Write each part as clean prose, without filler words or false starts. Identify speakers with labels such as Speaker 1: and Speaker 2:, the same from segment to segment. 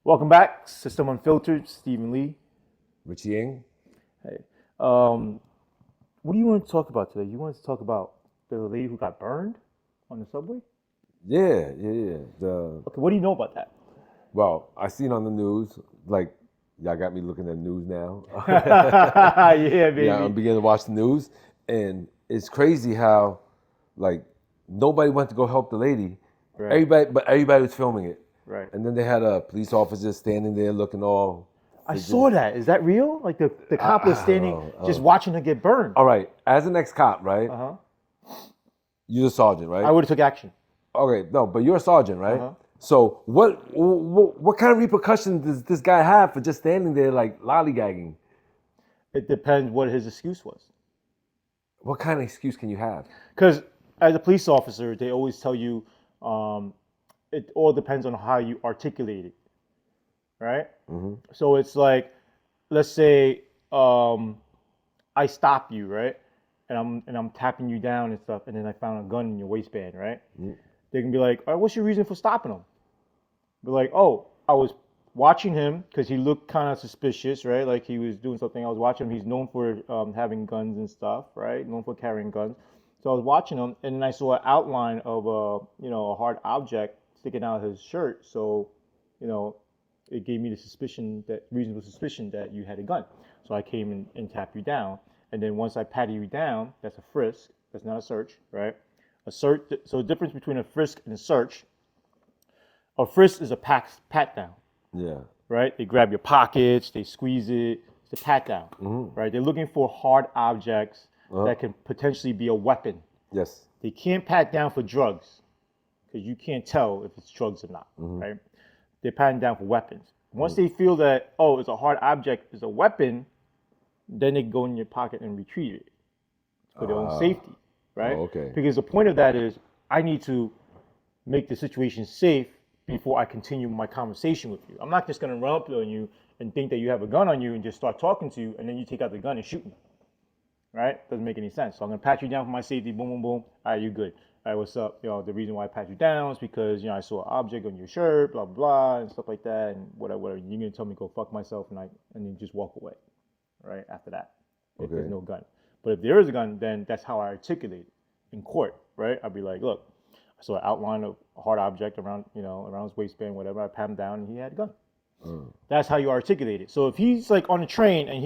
Speaker 1: Welcome back, System Unfiltered, Stephen Lee.
Speaker 2: Richie Ng?
Speaker 1: Hey, what do you want to talk about today? You want to talk about the lady who got burned on the subway?
Speaker 2: Yeah.
Speaker 1: Okay, what do you know about that?
Speaker 2: Well, I seen on the news, like, y'all got me looking at news now.
Speaker 1: Yeah,
Speaker 2: Yeah, I'm
Speaker 1: baby.
Speaker 2: beginning to watch the news, and it's crazy how, like, nobody went to go help the lady.
Speaker 1: Right,
Speaker 2: But everybody was filming it.
Speaker 1: right.
Speaker 2: And then they had a police officer standing there looking all
Speaker 1: I
Speaker 2: fidgety.
Speaker 1: saw that. Is that real? Like the cop was
Speaker 2: I don't
Speaker 1: standing
Speaker 2: know.
Speaker 1: just watching her get burned.
Speaker 2: All right, as an ex-cop, right?
Speaker 1: Uh huh.
Speaker 2: You're a sergeant,
Speaker 1: I
Speaker 2: right?
Speaker 1: would have took action.
Speaker 2: Okay, no, but you're a sergeant,
Speaker 1: Uh
Speaker 2: right?
Speaker 1: huh.
Speaker 2: So what kind of repercussions does this guy have for just standing there like lollygagging?
Speaker 1: It depends what his excuse was.
Speaker 2: What kind of excuse can you have?
Speaker 1: Because as a police officer, they always tell you um, it all depends on how you articulate it, right?
Speaker 2: Hmm.
Speaker 1: So it's like, let's say I stop you, right? And I'm tapping you down and stuff, and then I found a gun in your waistband, right? They can be like, all right, what's your reason for stopping him? Be like, oh, I was watching him because he looked kind of suspicious, right? Like he was doing something. I was watching him. He's known for having guns and stuff, right? Known for carrying guns. So I was watching him, and then I saw an outline of a hard object sticking out of his shirt. So, you know, it gave me the suspicion that reasonable suspicion that you had a gun. So I came and tapped you down, and then once I patted you down, that's a frisk. That's not a search, right? A search. So the difference between a frisk and a search. A frisk is a pat down,
Speaker 2: Yeah.
Speaker 1: right? They grab your pockets, they squeeze it. It's a pat down, right? They're looking for hard objects that can potentially be a weapon.
Speaker 2: Yes.
Speaker 1: They can't pat down for drugs because you can't tell if it's drugs or not, right? They're patting down for weapons. Once they feel that, oh, it's a hard object, it's a weapon, then they go in your pocket and retrieve it for their own safety, right?
Speaker 2: okay.
Speaker 1: Because the point of that is I need to make the situation safe before I continue my conversation with you. I'm not just gonna run up on you and think that you have a gun on you and just start talking to you, and then you take out the gun and shoot me, right? Doesn't make any sense. So I'm gonna pat you down for my safety. Boom, boom, boom. All right, you good. All right, what's up? The reason why I pat you down is because I saw an object on your shirt, blah blah blah, and stuff like that, and whatever. You're gonna tell me go fuck myself, and then just walk away, right? After that, if there's no gun. But if there is a gun, then that's how I articulate it in court, right? I'd be like, look, I saw an outline of a hard object around his waistband, whatever. I pat him down, and he had a gun. That's how you articulate it. So if he's like on the train and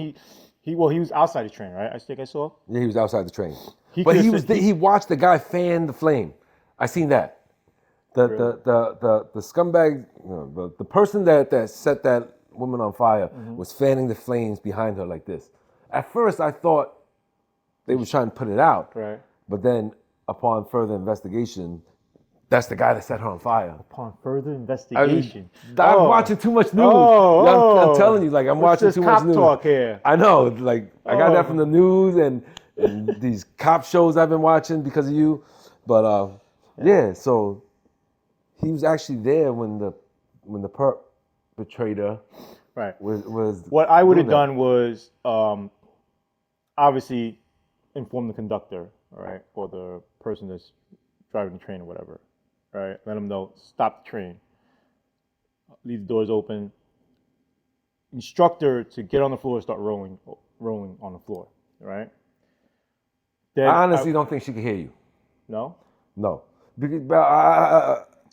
Speaker 1: he was outside the train, right? I think I saw.
Speaker 2: Yeah, he was outside the train.
Speaker 1: He
Speaker 2: But
Speaker 1: could've said-
Speaker 2: he watched the guy fan the flame. I seen that. The
Speaker 1: Really?
Speaker 2: the scumbag, the person that set that woman on fire was fanning the flames behind her like this. At first I thought they were trying to put it out.
Speaker 1: Right.
Speaker 2: But then upon further investigation, that's the guy that set her on fire.
Speaker 1: Upon further investigation.
Speaker 2: I'm watching too much news.
Speaker 1: Oh,
Speaker 2: I'm telling you, like I'm
Speaker 1: what's
Speaker 2: watching
Speaker 1: this
Speaker 2: too much
Speaker 1: cop
Speaker 2: news.
Speaker 1: talk here?
Speaker 2: I know, like I got that
Speaker 1: Oh.
Speaker 2: from the news and these cop shows I've been watching because of you. But yeah, so he was actually there when the perpetrator
Speaker 1: Right.
Speaker 2: was.
Speaker 1: What I would have
Speaker 2: doing that.
Speaker 1: done was obviously inform the conductor, all right, or the person that's driving the train or whatever, right? Let them know, stop the train, leave the doors open, instructor to get on the floor and start rolling on the floor, right? Then
Speaker 2: I honestly don't think she could hear you.
Speaker 1: no,
Speaker 2: No, because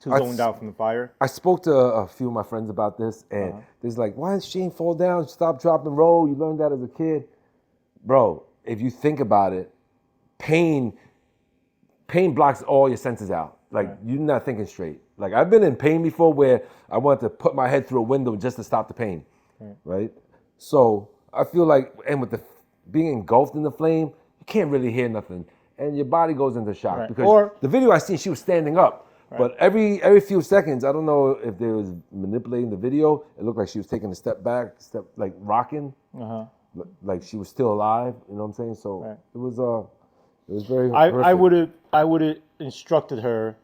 Speaker 1: too zoned out from the fire.
Speaker 2: I spoke to a few of my friends about this, and they're like, "Why does Shane fall down? Stop, drop, and roll. You learned that as a kid, bro." If you think about it, pain blocks all your senses out. Like you're not thinking straight. Like I've been in pain before, where I wanted to put my head through a window just to stop the pain, right? So I feel like, and with the being engulfed in the flame, you can't really hear nothing, and your body goes into shock.
Speaker 1: Right.
Speaker 2: Because
Speaker 1: Or-
Speaker 2: the video I seen, she was standing up. But every few seconds, I don't know if they was manipulating the video. It looked like she was taking a step back, like rocking, like she was still alive. You know what I'm saying? So it was very.
Speaker 1: I would have instructed her,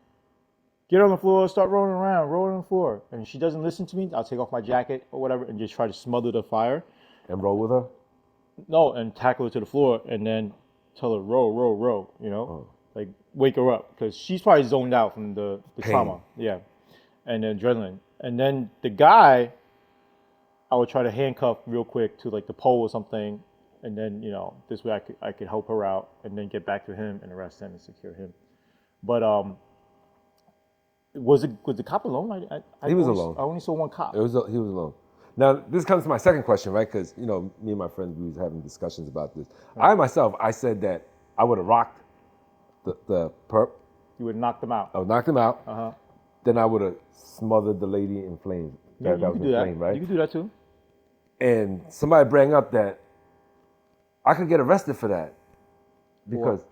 Speaker 1: get on the floor, start rolling around, roll on the floor. And if she doesn't listen to me, I'll take off my jacket or whatever and just try to smother the fire.
Speaker 2: And roll with her.
Speaker 1: No, and tackle her to the floor and then tell her roll, roll, roll. Like wake her up because she's probably zoned out from the trauma. Yeah, and the adrenaline. And then the guy I would try to handcuff real quick to like the pole or something, and then this way I could help her out, and then get back to him and arrest him and secure him. But was the cop alone?
Speaker 2: He was alone.
Speaker 1: I only saw one cop.
Speaker 2: He was alone. Now this comes to my second question, right? Because me and my friends, we was having discussions about this. Right. I said that I would have rocked the perp.
Speaker 1: You would have knocked him out.
Speaker 2: I would knock him out.
Speaker 1: Uh-huh.
Speaker 2: Then I would have smothered the lady in flames.
Speaker 1: Yeah, you could do that.
Speaker 2: Right?
Speaker 1: You could do that too.
Speaker 2: And somebody bring up that I could get arrested for that because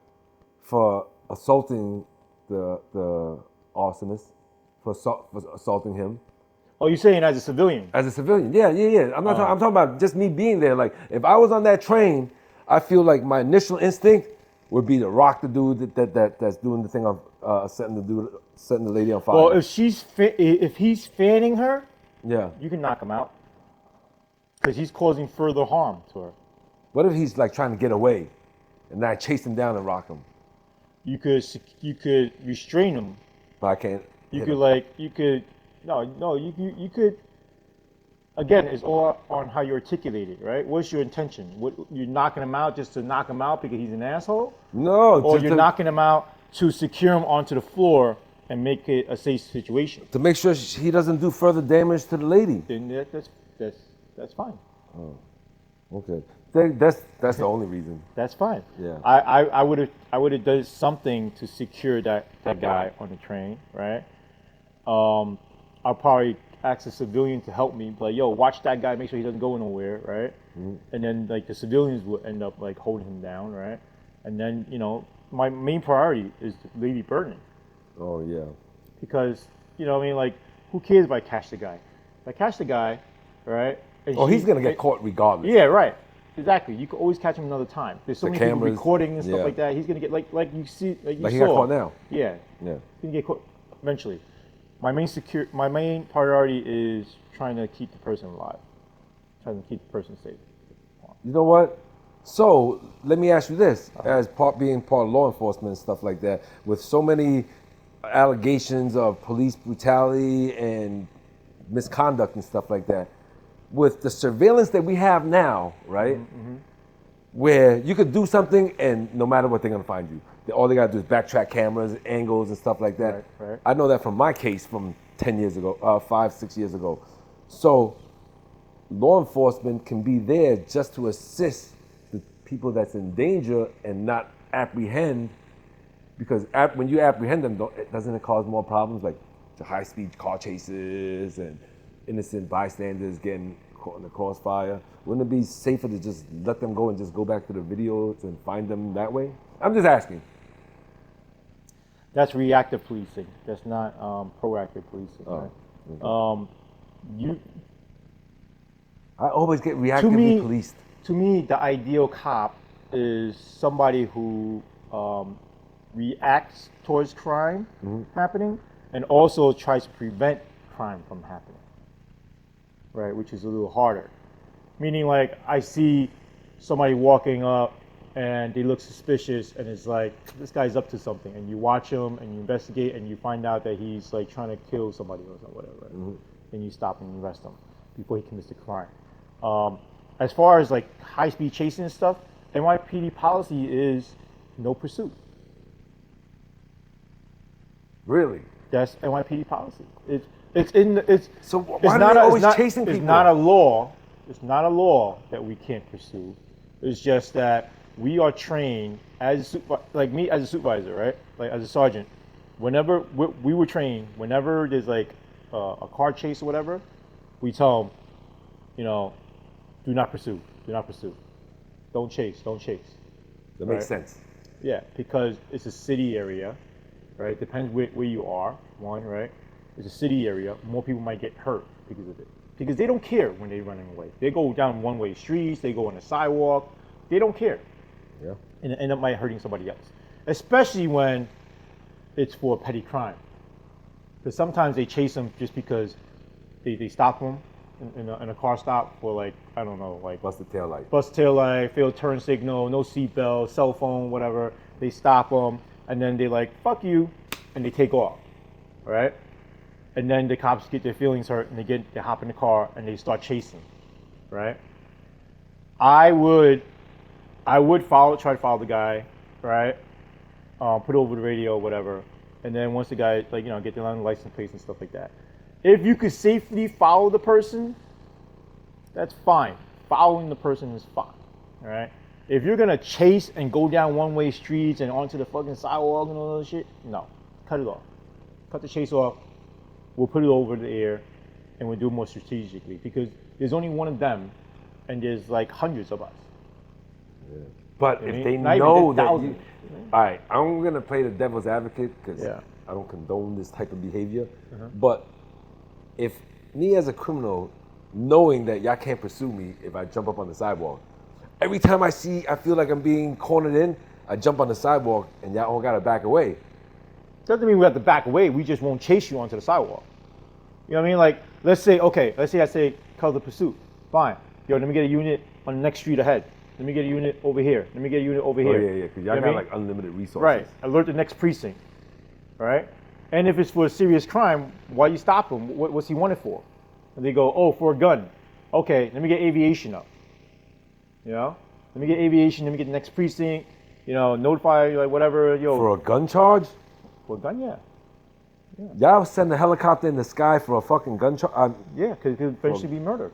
Speaker 2: for assaulting the arsonist, for assaulting him.
Speaker 1: Oh, you're saying as a civilian?
Speaker 2: As a civilian, yeah. I'm talking about just me being there. Like if I was on that train, I feel like my initial instinct would be to rock the dude that's doing the thing of setting the lady on fire.
Speaker 1: Well, if he's fanning her,
Speaker 2: yeah,
Speaker 1: you can knock him out because he's causing further harm to her.
Speaker 2: What if he's like trying to get away, and I chase him down and rock him?
Speaker 1: You could restrain him.
Speaker 2: But I can't.
Speaker 1: You could. Again, it's all on how you articulate it, right? What's your intention? You're knocking him out just to knock him out because he's an asshole?
Speaker 2: No.
Speaker 1: Or you're knocking him out to secure him onto the floor and make it a safe situation?
Speaker 2: To make sure he doesn't do further damage to the lady.
Speaker 1: Then that's fine.
Speaker 2: Oh, okay. That's the only reason.
Speaker 1: That's fine.
Speaker 2: Yeah.
Speaker 1: I would have done something to secure that guy on the train, right? I'll probably ask a civilian to help me, like, yo, watch that guy, make sure he doesn't go nowhere, right? Mm-hmm. And then like the civilians will end up like holding him down, right? And then my main priority is the lady burning.
Speaker 2: Oh yeah.
Speaker 1: Because like, who cares if I catch the guy? If I catch the guy, right?
Speaker 2: He's gonna get caught regardless.
Speaker 1: Yeah, right. Exactly. You can always catch him another time. There's so many people recording and stuff
Speaker 2: yeah.
Speaker 1: like that. He's gonna get like you see like
Speaker 2: he got caught now.
Speaker 1: Yeah.
Speaker 2: Yeah.
Speaker 1: He's gonna get caught eventually. My main priority is trying to keep the person alive, trying to keep the person safe.
Speaker 2: You know what? So let me ask you this: as being part of law enforcement and stuff like that, with so many allegations of police brutality and misconduct and stuff like that, with the surveillance that we have now, right? Mm-hmm. Where you could do something and no matter what, they're gonna find you. All they gotta do is backtrack cameras, angles, and stuff like that.
Speaker 1: Right.
Speaker 2: I know that from my case from 10 years ago, 5-6 years ago. So law enforcement can be there just to assist the people that's in danger and not apprehend, because when you apprehend them, doesn't it cause more problems, like the high-speed car chases and innocent bystanders getting caught in the crossfire? Wouldn't it be safer to just let them go and just go back to the videos and find them that way? I'm just asking.
Speaker 1: That's reactive policing. That's not proactive policing.
Speaker 2: Oh,
Speaker 1: right?
Speaker 2: Okay. I always get reactively policed.
Speaker 1: To me, the ideal cop is somebody who reacts towards crime happening and also tries to prevent crime from happening. Right, which is a little harder. Meaning, like, I see somebody walking up and they look suspicious, and it's like, this guy's up to something, and you watch him and you investigate and you find out that he's like trying to kill somebody or whatever, right? Mm-hmm. Then you stop and you arrest him before he commits the crime. As far as like high-speed chasing and stuff, NYPD policy is no pursuit.
Speaker 2: Really?
Speaker 1: That's NYPD policy.
Speaker 2: So why are they always chasing people?
Speaker 1: It's not a law. It's not a law that we can't pursue. It's just that we are trained like me as a supervisor, right? Like as a sergeant. Whenever we were trained, whenever there's like a car chase or whatever, we tell them, do not pursue. Do not pursue. Don't chase. Don't chase.
Speaker 2: That makes sense.
Speaker 1: Yeah, because it's a city area, right? Depends where you are. One, right? It's a city area. More people might get hurt because of it. Because they don't care when they're running away. They go down one-way streets. They go on the sidewalk. They don't care.
Speaker 2: Yeah.
Speaker 1: And it end up hurting somebody else. Especially when it's for a petty crime. Because sometimes they chase them just because they stop them in a car stop for like, I don't know, like
Speaker 2: busted taillight.
Speaker 1: Busted taillight, failed turn signal, no seatbelt, cell phone, whatever. They stop them and then they like, fuck you, and they take off. All right? And then the cops get their feelings hurt and they hop in the car and they start chasing. right? I would try to follow the guy, right? Put it over the radio, whatever, and then once the guy, like, get the license plates and stuff like that. If you could safely follow the person, that's fine. Following the person is fine, all right? If you're gonna chase and go down one-way streets and onto the fucking sidewalk and all that shit, no, cut it off. Cut the chase off. We'll put it over the air, and we'll do it more strategically because there's only one of them, and there's like hundreds of us.
Speaker 2: Yeah. But if they
Speaker 1: Not
Speaker 2: know
Speaker 1: even,
Speaker 2: that,
Speaker 1: thousands.
Speaker 2: all right, I'm gonna play the devil's advocate because I don't condone this type of behavior. But if me as a criminal, knowing that y'all can't pursue me if I jump up on the sidewalk, every time I feel like I'm being cornered in, I jump on the sidewalk and y'all all gotta back away.
Speaker 1: Doesn't mean we have to back away. We just won't chase you onto the sidewalk. You know what I mean? Like, let's say I say call the pursuit. Fine. Yo, let me get a unit on the next street ahead. Let me get a unit over here. Let me get a unit over here.
Speaker 2: Oh, yeah, because y'all got like unlimited resources.
Speaker 1: Right. Alert the next precinct. Right? And if it's for a serious crime, why you stop him? What's he wanted for? And they go, oh, for a gun. Okay, let me get aviation up. Let me get aviation. Let me get the next precinct. Notify, like, whatever. Yo.
Speaker 2: For a gun charge?
Speaker 1: For a gun, yeah.
Speaker 2: Y'all send a helicopter in the sky for a fucking gun charge?
Speaker 1: Yeah, because it could eventually be murder.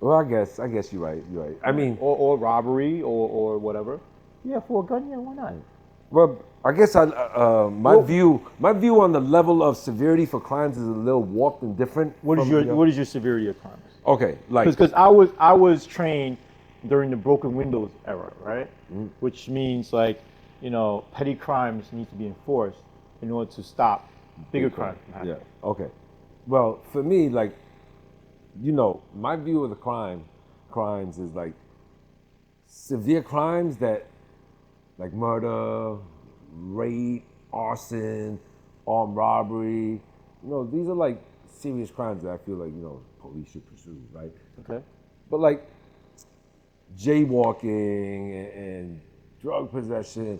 Speaker 2: Well, I guess you're right. I mean,
Speaker 1: or robbery or whatever. Yeah, for a gun, yeah, why not?
Speaker 2: Well, I guess my view on the level of severity for crimes is a little warped and different.
Speaker 1: What is your severity of crimes?
Speaker 2: Okay, like
Speaker 1: because I was trained during the broken windows era, right? Mm-hmm. Which means like petty crimes need to be enforced in order to stop bigger crimes.
Speaker 2: Yeah. Okay. Well, for me, like, my view of the crimes is like severe crimes that, like murder, rape, arson, armed robbery. These are like serious crimes that I feel like police should pursue, right?
Speaker 1: Okay.
Speaker 2: But like jaywalking and drug possession,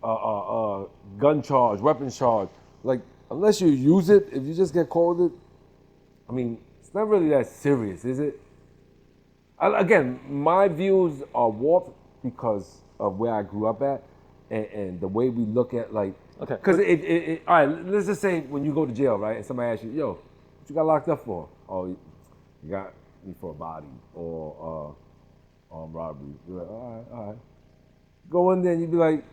Speaker 2: gun charge, weapon charge, like unless you use it, if you just get caught with it, I mean, it's not really that serious, is it? Again, my views are warped because of where I grew up at and the way we look at like,
Speaker 1: okay.
Speaker 2: Because all right, let's just say when you go to jail, right, and somebody asks you, yo, what you got locked up for? Oh, you got me for a body or robbery. You're like, all right. Go in there and you be like,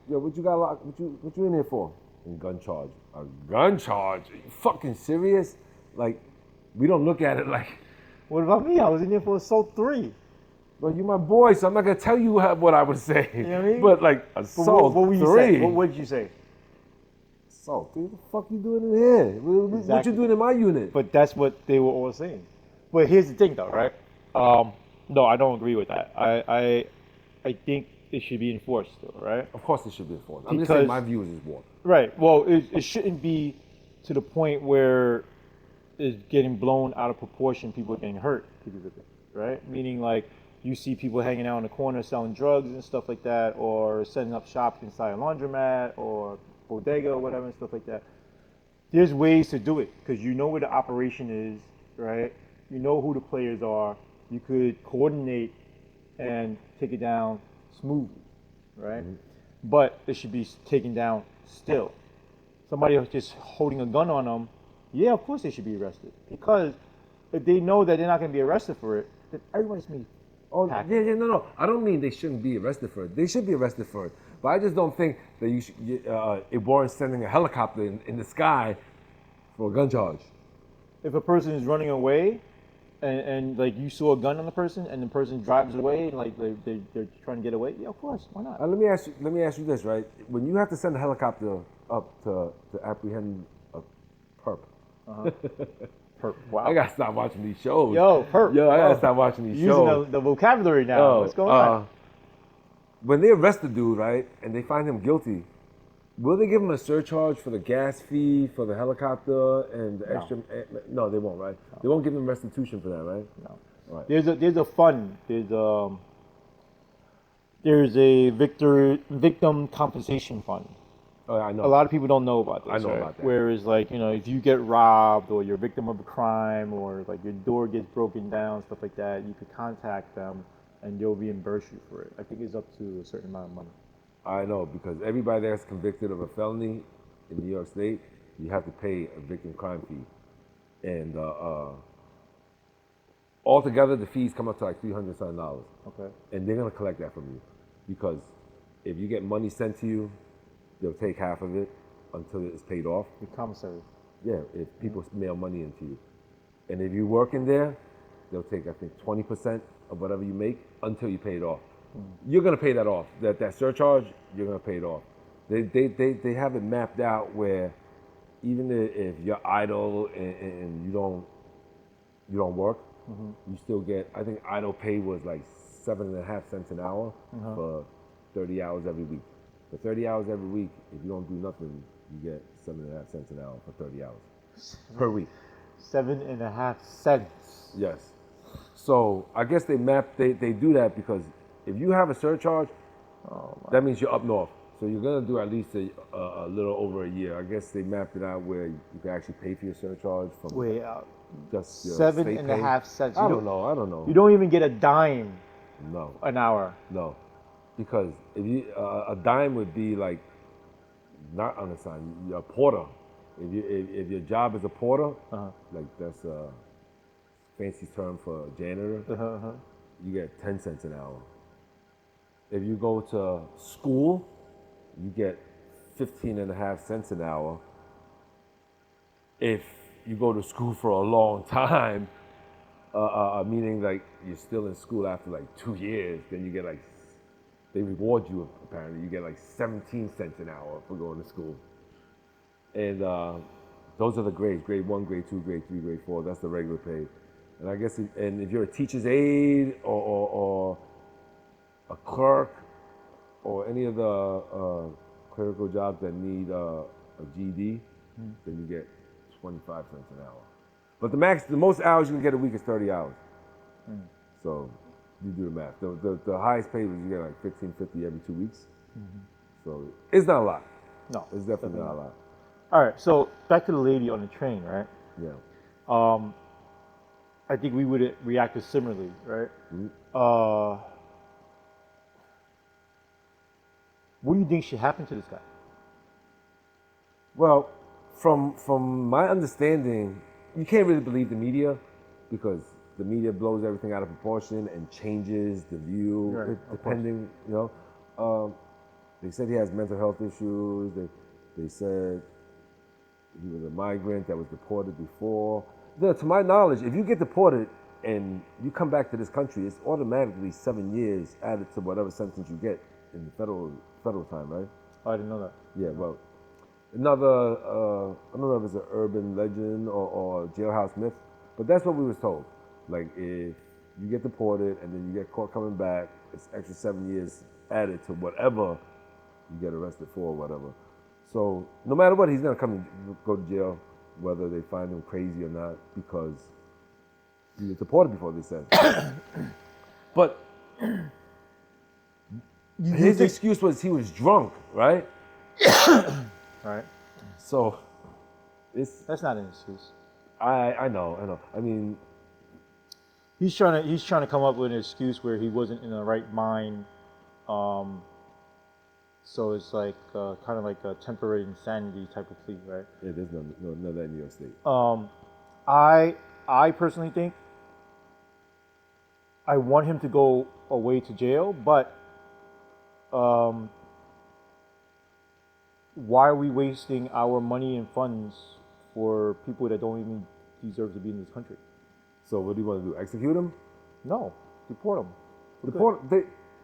Speaker 2: yo, what you got locked? What you in here for? And gun charge. A gun charge? Are you fucking serious? Like, we don't look at it like.
Speaker 1: What about me? I was in here for assault 3.
Speaker 2: Well, you my boy, so I'm not gonna tell you what I would say.
Speaker 1: You know what I mean?
Speaker 2: But like assault
Speaker 1: what
Speaker 2: 3.
Speaker 1: What did you say?
Speaker 2: Assault 3. What the fuck you doing in here? Exactly. What you doing in my unit?
Speaker 1: But that's what they were all saying. But here's the thing, though, right? No, I don't agree with that. I think it should be enforced, though, right?
Speaker 2: Of course, it should be enforced. I'm just saying my view is warped.
Speaker 1: Right. Well, it shouldn't be to the point where it's getting blown out of proportion. People are getting hurt because of it, right? Meaning, like, you see people hanging out in the corner selling drugs and stuff like that, or setting up shop inside a laundromat or bodega or whatever and stuff like that. There's ways to do it because you know where the operation is, right? You know who the players are. You could coordinate and take it down smoothly, right? Mm-hmm. But it should be taken down still. Somebody just holding a gun on them, yeah, of course they should be arrested. Because if they know that they're not going to be arrested for it, then everybody's going to be
Speaker 2: no. I don't mean they shouldn't be arrested for it. They should be arrested for it. But I just don't think that it warrants sending a helicopter in the sky for a gun charge.
Speaker 1: If a person is running away, and like you saw a gun on the person, and the person drives away, and like they're trying to get away, yeah, of course, why not?
Speaker 2: Let me ask you this, right? When you have to send a helicopter up to apprehend a perp.
Speaker 1: Perp. Wow.
Speaker 2: I gotta stop watching these shows.
Speaker 1: Yo, perp.
Speaker 2: Yo, I gotta stop watching these shows.
Speaker 1: Using the vocabulary now. What's going on?
Speaker 2: When they arrest the dude, right, and they find him guilty, will they give him a surcharge for the gas fee, for the helicopter, and the extra? No, they won't, right? No. They won't give him restitution for that, right?
Speaker 1: No.
Speaker 2: All right.
Speaker 1: There's a fund. There's a victim compensation fund.
Speaker 2: Oh, I
Speaker 1: a
Speaker 2: know.
Speaker 1: lot of people don't know about this.
Speaker 2: I know
Speaker 1: right?
Speaker 2: about that.
Speaker 1: Whereas, like, you know, if you get robbed or you're a victim of a crime or like your door gets broken down, stuff like that, you could contact them and they'll reimburse you for it. I think it's up to a certain amount of money.
Speaker 2: I know, because everybody that's convicted of a felony in New York State, you have to pay a victim crime fee. And altogether, the fees come up to like $300 something.
Speaker 1: Okay.
Speaker 2: And they're going to collect that from you. Because if you get money sent to you, they'll take half of it until it's paid off.
Speaker 1: The commissary.
Speaker 2: Yeah, if people mail money into you. And if you work in there, they'll take, I think, 20% of whatever you make until you pay it off. You're gonna pay that off. That surcharge, you're gonna pay it off. They have it mapped out where even if you're idle and you don't work, you still get, I think idle pay was like 7.5 cents an hour for 30 hours every week. For 30 hours every week, if you don't do nothing, you get 7.5 cents an hour for 30 hours per week.
Speaker 1: 7.5 cents.
Speaker 2: Yes. So I guess they do that because if you have a surcharge, that means you're up north. So you're gonna do at least a little over a year. I guess they mapped it out where you can actually pay for your surcharge from just your
Speaker 1: Seven
Speaker 2: state
Speaker 1: and
Speaker 2: pay.
Speaker 1: a half cents.
Speaker 2: I don't know.
Speaker 1: You don't even get a dime
Speaker 2: No,
Speaker 1: an hour.
Speaker 2: no, because if you a dime would be like not unassigned. You're a porter. If your job is a porter, like that's a fancy term for janitor, you get 10 cents an hour. If you go to school, you get 15.5 cents an hour. If you go to school for a long time, meaning like you're still in school after like 2 years, then you get like, they reward you apparently. You get like 17 cents an hour for going to school. And those are the grades, grade 1, grade 2, grade 3, grade 4, that's the regular pay. And I guess, and if you're a teacher's aide or a clerk or any of the clerical jobs that need a GED, then you get 25 cents an hour. But the most hours you can get a week is 30 hours. So you do the math. The highest pay was you get like $15.50 every 2 weeks. So it's not a lot.
Speaker 1: No,
Speaker 2: It's definitely not a lot.
Speaker 1: All right, so back to the lady on the train, right?
Speaker 2: Yeah.
Speaker 1: I think we would react similarly, right? What do you think should happen to this guy?
Speaker 2: Well, from my understanding, you can't really believe the media because the media blows everything out of proportion and changes the view depending, you know. They said he has mental health issues. They said he was a migrant that was deported before. To my knowledge, if you get deported and you come back to this country, it's automatically 7 years added to whatever sentence you get in the federal time, right?
Speaker 1: Oh, I didn't know that.
Speaker 2: Yeah, well, another, I don't know if it's an urban legend or jailhouse myth, but that's what we was told. Like, if you get deported and then you get caught coming back, it's extra 7 years added to whatever you get arrested for or whatever. So no matter what, he's gonna come and go to jail, whether they find him crazy or not, because he was deported before, they said. But his excuse was he was drunk, right?
Speaker 1: Right.
Speaker 2: So
Speaker 1: That's not an excuse.
Speaker 2: I know. I mean,
Speaker 1: He's trying to come up with an excuse where he wasn't in the right mind. So it's like kind of like a temporary insanity type of plea, right?
Speaker 2: yeah, there's none of that in New York State.
Speaker 1: I personally think I want him to go away to jail, but why are we wasting our money and funds for people that don't even deserve to be in this country?
Speaker 2: So what do you want to do? Execute him?
Speaker 1: No, deport him.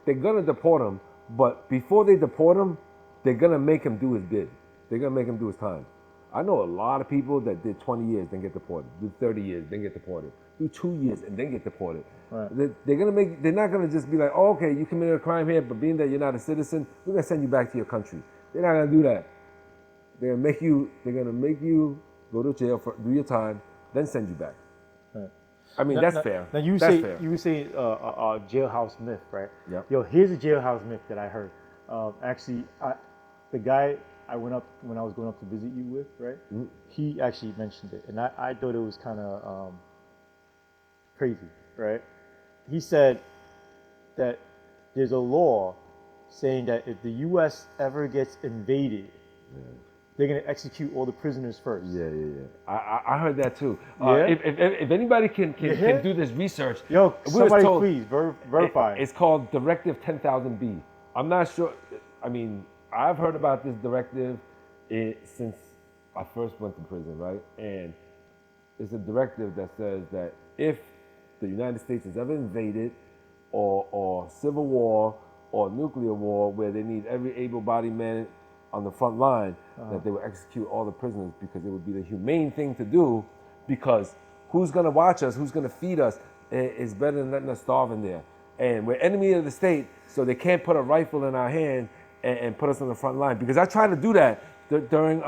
Speaker 2: They're gonna deport him, but before they deport him, they're gonna make him do his bid. They're gonna make him do his time. I know a lot of people that did 20 years, then get deported. Do 30 years, then get deported. Do 2 years and then get deported.
Speaker 1: Right.
Speaker 2: They're not gonna just be like, oh, okay, you committed a crime here, but being that you're not a citizen, we're gonna send you back to your country. They're not gonna do that. They're gonna make you go to jail do your time, then send you back.
Speaker 1: Right.
Speaker 2: I mean, that's fair.
Speaker 1: Now you
Speaker 2: that's
Speaker 1: say
Speaker 2: fair.
Speaker 1: a jailhouse myth, right?
Speaker 2: Yep.
Speaker 1: Yo, here's a jailhouse myth that I heard. Actually, the guy I went up when I was going up to visit you with, right?
Speaker 2: Mm-hmm.
Speaker 1: He actually mentioned it, and I thought it was kind of crazy, right? He said that there's a law saying that if the U.S. ever gets invaded, they're gonna execute all the prisoners first.
Speaker 2: Yeah. I heard that too.
Speaker 1: Yeah?
Speaker 2: If anybody can do this research,
Speaker 1: Yo,
Speaker 2: we was
Speaker 1: somebody
Speaker 2: told
Speaker 1: please verify.
Speaker 2: it's called Directive 10,000B. I'm not sure. I mean, I've heard about this directive since I first went to prison, right? And it's a directive that says that if the United States is ever invaded, or civil war, or nuclear war, where they need every able-bodied man on the front line, that they will execute all the prisoners, because it would be the humane thing to do, because who's gonna watch us, who's gonna feed us, is better than letting us starve in there. And we're enemy of the state, so they can't put a rifle in our hand and put us on the front line. Because I tried to do that during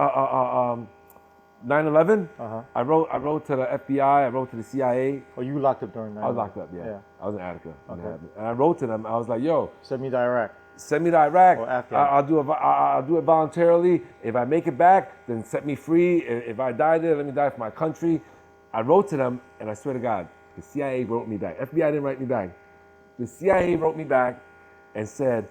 Speaker 2: 9/11. I wrote to the FBI, I wrote to the CIA.
Speaker 1: Oh, you locked up during that?
Speaker 2: I was locked up, yeah. I was in Attica. Okay. And I wrote to them, I was like, yo,
Speaker 1: send me to Iraq.
Speaker 2: Send me to Iraq.
Speaker 1: Or Afghan.
Speaker 2: I'll do it voluntarily. If I make it back, then set me free. If I die there, let me die for my country. I wrote to them, and I swear to God, the CIA wrote me back. FBI didn't write me back. The CIA wrote me back and said,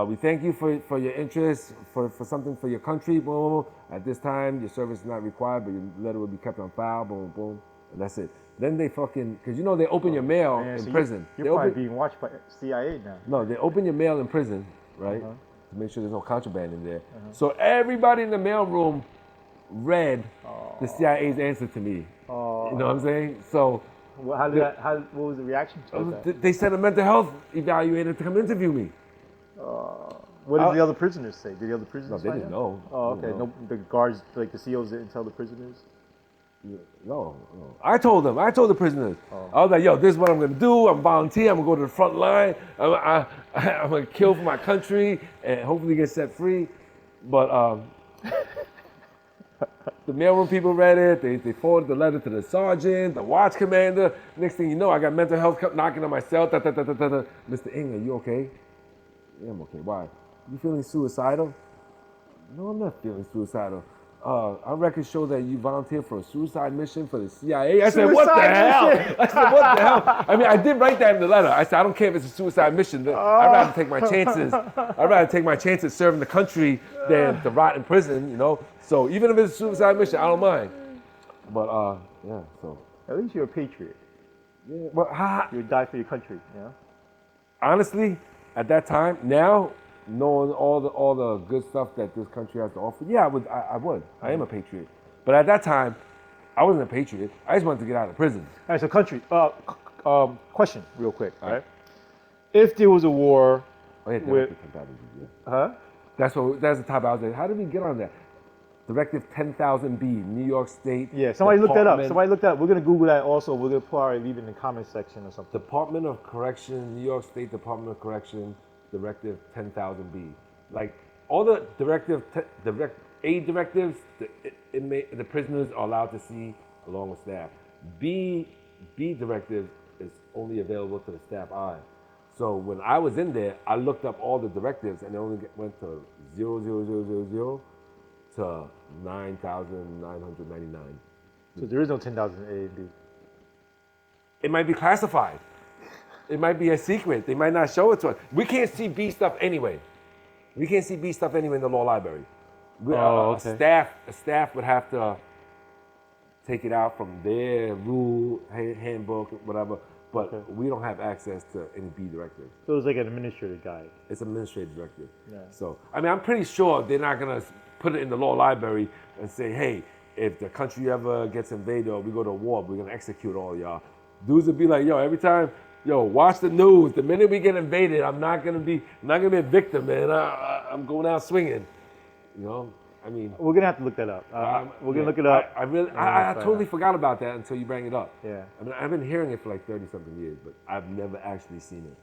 Speaker 2: we thank you for your interest, for something for your country, boom, boom, boom. At this time, your service is not required, but your letter will be kept on file, boom, boom, and that's it. Then they fucking, because they open your mail in prison.
Speaker 1: You're probably being watched by CIA now.
Speaker 2: No, they open your mail in prison, right? To make sure there's no contraband in there. So everybody in the mailroom read the CIA's answer to me. You know what I'm saying? So
Speaker 1: what was the reaction to that?
Speaker 2: They sent a mental health evaluator to come interview me.
Speaker 1: What did the other prisoners say? Did the other prisoners?
Speaker 2: No, they didn't know.
Speaker 1: Oh, okay. No, the guards, like the COs, didn't tell the prisoners.
Speaker 2: No. I told them. I told the prisoners. I was like, yo, this is what I'm gonna do. I'm volunteer. I'm gonna go to the front line. I'm gonna kill for my country and hopefully get set free. But the mailroom people read it. They forwarded the letter to the sergeant, the watch commander. Next thing you know, I got mental health knocking on my cell. Mr. Ng, are you okay? Yeah, I'm okay. Why? You feeling suicidal? No, I'm not feeling suicidal. Our records show that you volunteered for a suicide mission for the CIA. I said, what the hell? I said, what the hell? I mean, I did write that in the letter. I said, I don't care if it's a suicide mission. I'd rather take my chances. I'd rather take my chances serving the country than to rot in prison, So even if it's a suicide mission, I don't mind. But, yeah, so.
Speaker 1: At least you're a patriot.
Speaker 2: Yeah, well,
Speaker 1: you would die for your country,
Speaker 2: Honestly, at that time, now, knowing all the good stuff that this country has to offer, yeah, I would. I am a patriot. But at that time, I wasn't a patriot. I just wanted to get out of prison.
Speaker 1: All right, so country. Question, real quick, right? If there was a war with,
Speaker 2: that's the top I was at. How did we get on that? Directive 10,000B, New York State.
Speaker 1: Yeah, somebody looked that up. We're gonna Google that also. We're gonna probably leave it in the comment section or something.
Speaker 2: Department of Correction, New York State Department of Correction, Directive 10,000B. Like all the directives, the prisoners are allowed to see along with staff. B directive is only available to the staff I. So when I was in there, I looked up all the directives and it only went to 00000 to 9,999.
Speaker 1: So there is no 10,000 A and B.
Speaker 2: It might be classified. It might be a secret. They might not show it to us. We can't see B stuff anyway. We can't see B stuff anyway in the law library.
Speaker 1: Okay.
Speaker 2: A staff would have to take it out from their rule, handbook, whatever. But we don't have access to any B directives.
Speaker 1: So it's like an administrative guide.
Speaker 2: It's an administrative directive.
Speaker 1: Yeah.
Speaker 2: So, I mean, I'm pretty sure they're not going to put it in the law library and say, hey, if the country ever gets invaded or we go to war, we're going to execute all y'all. Dudes would be like, yo, every time, watch the news. The minute we get invaded, I'm not going to be a victim, man. I'm going out swinging. I mean,
Speaker 1: we're gonna have to look that up. We're gonna look it up.
Speaker 2: I totally forgot about that until you bring it up.
Speaker 1: Yeah.
Speaker 2: I mean, I've been hearing it for like 30-something years, but I've never actually seen it.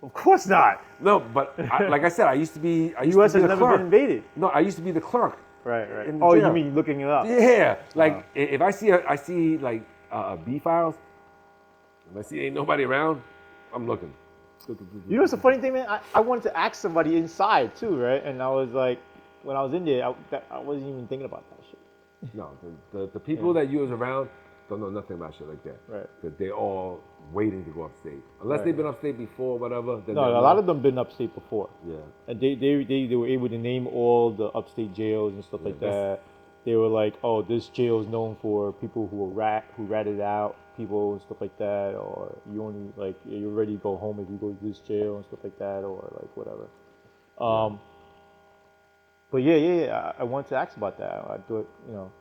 Speaker 1: Of course not.
Speaker 2: No, but like I said, I used to be.
Speaker 1: U.S. has never been invaded.
Speaker 2: No, I used to be the clerk.
Speaker 1: Right. Oh,
Speaker 2: jail.
Speaker 1: You mean looking it up?
Speaker 2: Yeah. Like if I see like B files, if I see ain't nobody around, I'm looking.
Speaker 1: You know what's the funny thing, man? I wanted to ask somebody inside too, right? And I was like, when I was in there, I wasn't even thinking about that shit.
Speaker 2: No, the people that you was around don't know nothing about shit like that.
Speaker 1: Right.
Speaker 2: Because they're all waiting to go upstate. Unless they've been upstate before, whatever. Then
Speaker 1: No, a lot of them been upstate before.
Speaker 2: Yeah.
Speaker 1: And they were able to name all the upstate jails and stuff like that. They were like, oh, this jail is known for people who ratted out people and stuff like that, or you only like you're ready to go home if you go to this jail and stuff like that, or like whatever. But yeah, I wanted to ask about that. I thought, you know,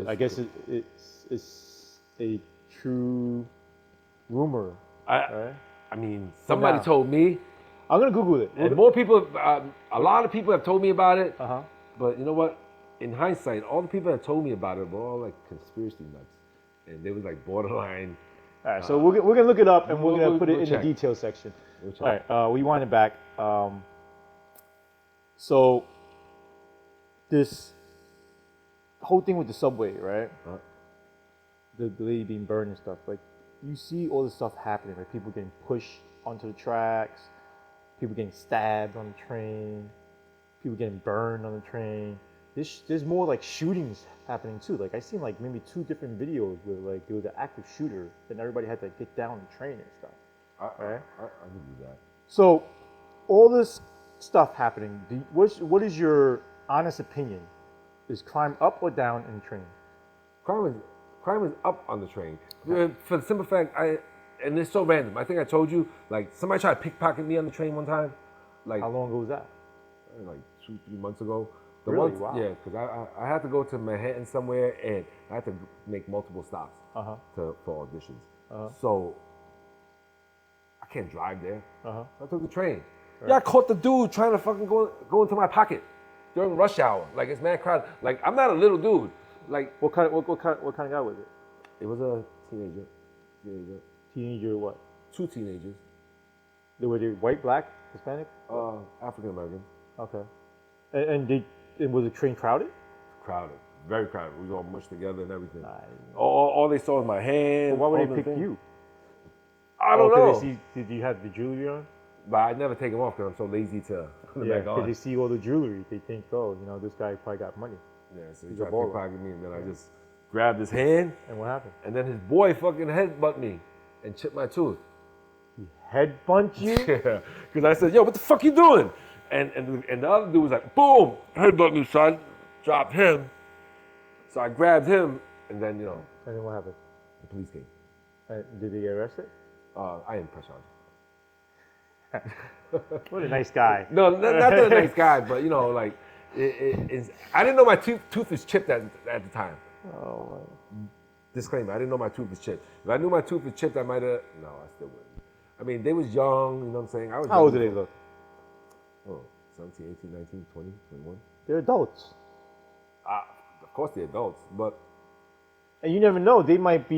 Speaker 1: I guess it's a true rumor. Right?
Speaker 2: I mean, somebody told me.
Speaker 1: I'm gonna Google it.
Speaker 2: And more people, a lot of people have told me about it.
Speaker 1: But
Speaker 2: you know what? In hindsight, all the people that told me about it were all like conspiracy nuts, and they was like borderline.
Speaker 1: All right, so we're gonna look it up and we're gonna put it in the details section. All right, we wind it back. So this whole thing with the subway, right? The lady being burned and stuff. Like you see all this stuff happening, right? People getting pushed onto the tracks, people getting stabbed on the train, people getting burned on the train. There's more like shootings happening too. Like I seen like maybe 2 different videos where like there was an active shooter and everybody had to get down the train and stuff. Right?
Speaker 2: I can do that.
Speaker 1: So all this stuff happening. What is your honest opinion? Is crime up or down in the train?
Speaker 2: Crime is up on the train. For the simple fact, and it's so random. I think I told you, like somebody tried to pickpocket me on the train one time. Like
Speaker 1: how long ago was that?
Speaker 2: Like 2-3 months ago.
Speaker 1: Really? Wow.
Speaker 2: Yeah, because I had to go to Manhattan somewhere and I had to make multiple stops for auditions. So I can't drive there. So I took the train. Right. Yeah, I caught the dude trying to fucking go into my pocket during rush hour. Like it's mad crowded. Like I'm not a little dude. Like
Speaker 1: what kind of guy was it?
Speaker 2: It was a teenager.
Speaker 1: Teenager what?
Speaker 2: 2 teenagers.
Speaker 1: Were they white, black, Hispanic?
Speaker 2: African American.
Speaker 1: Okay. And was the train crowded?
Speaker 2: Crowded. Very crowded. We was all mushed together and everything. All they saw was my hand.
Speaker 1: Well, why would they pick you?
Speaker 2: I don't know.
Speaker 1: Did you have the jewelry on?
Speaker 2: But I never take them off because I'm so lazy to put them back on.
Speaker 1: Because they see all the jewelry. They think, oh, you know, this guy probably got money.
Speaker 2: Yeah, so he tried to pickpocket me, and then I just grabbed his hand.
Speaker 1: And what happened?
Speaker 2: And then his boy fucking headbutt me and chipped my tooth.
Speaker 1: He headbutt you?
Speaker 2: Yeah, because I said, yo, what the fuck you doing? And the other dude was like, boom, headbutt me, son. Dropped him. So I grabbed him, and then, you know.
Speaker 1: And then what happened?
Speaker 2: The police came.
Speaker 1: Did they get arrested?
Speaker 2: I didn't press charges.
Speaker 1: What a nice guy.
Speaker 2: No, not that a nice guy, but, you know, like, I didn't know my tooth was chipped at the time.
Speaker 1: Oh,
Speaker 2: Disclaimer, I didn't know my tooth was chipped. If I knew my tooth was chipped, I might have, no, I still wouldn't. I mean, they was young, you know what I'm saying?
Speaker 1: How old did they look?
Speaker 2: Oh, 17, 18, 19, 20, 21.
Speaker 1: They're adults.
Speaker 2: Of course they're adults, but...
Speaker 1: And you never know, they might be